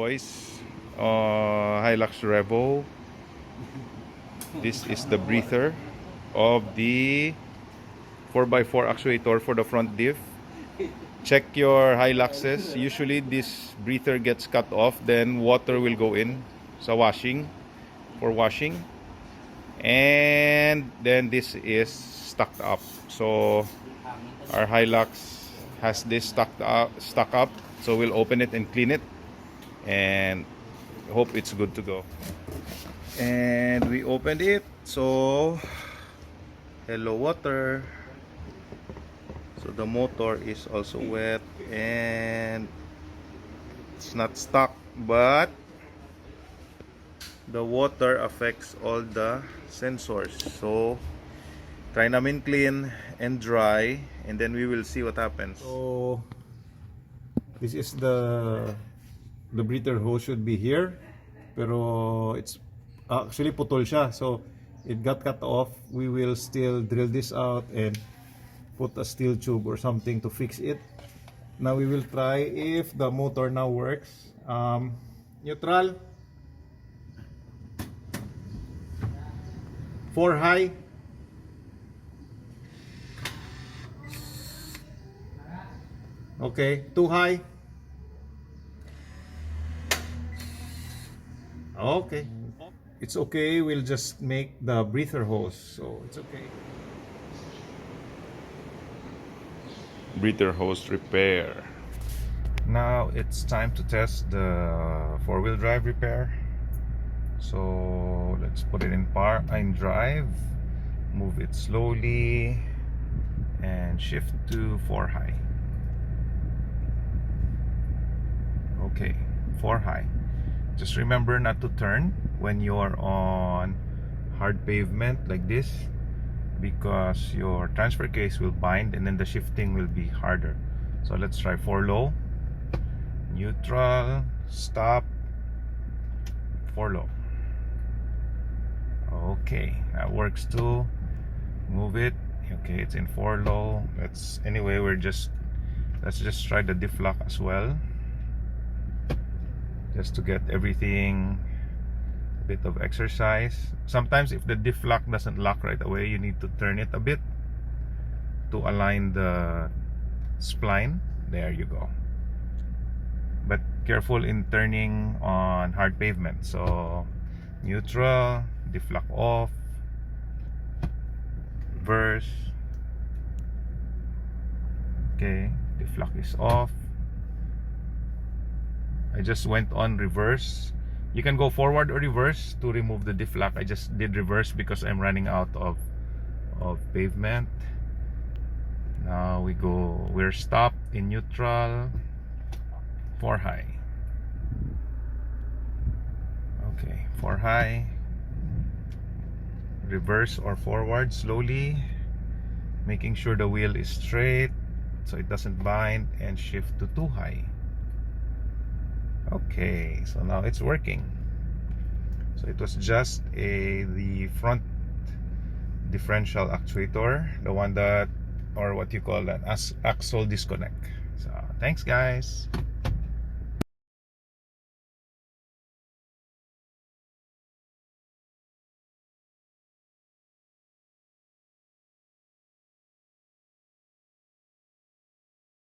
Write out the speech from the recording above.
choice. Hilux Revo. This is the breather of the 4x4 actuator for the front diff. Check your Hiluxes. Usually this breather gets cut off, then water will go in sa washing, for washing. And then this is stuck up. So our Hilux has this stuck up. So we'll open it and clean it and hope it's good to go. And we opened it, so hello water. So the motor is also wet and it's not stuck, but the water affects all the sensors. So try namin clean and dry, and then we will see what happens. So this is the breather hose should be here, pero it's actually putol siya, so it got cut off. We will still drill this out and put a steel tube or something to fix it. Now we will try if the motor now works. Neutral, 4 high, okay, 2 high, okay, it's okay. We'll just make the breather hose, so it's okay. Breather hose repair. Now it's time to test the four-wheel drive repair. So let's put it in drive, move it slowly, and shift to 4 high. Okay, 4 high. Just remember not to turn when you're on hard pavement like this, because your transfer case will bind and then the shifting will be harder. So let's try 4 low, neutral, stop, 4 low. Okay, that works too. Move it. Okay, it's in 4 low. Let's just try the diff lock as well, just to get everything a bit of exercise. Sometimes if the diff lock doesn't lock right away, you need to turn it a bit to align the spline. There you go. But careful in turning on hard pavement. So neutral, diff lock off, reverse. Okay, diff lock is off. I just went on reverse. You can go forward or reverse to remove the diff lock. I just did reverse because I'm running out of pavement. Now we're stopped in neutral, 4 high. Okay, 4 high, reverse or forward slowly, making sure the wheel is straight so it doesn't bind, and shift to 2 high. Okay, so now it's working. So it was just the front differential actuator, the one that, or what you call that, axle disconnect. So thanks guys.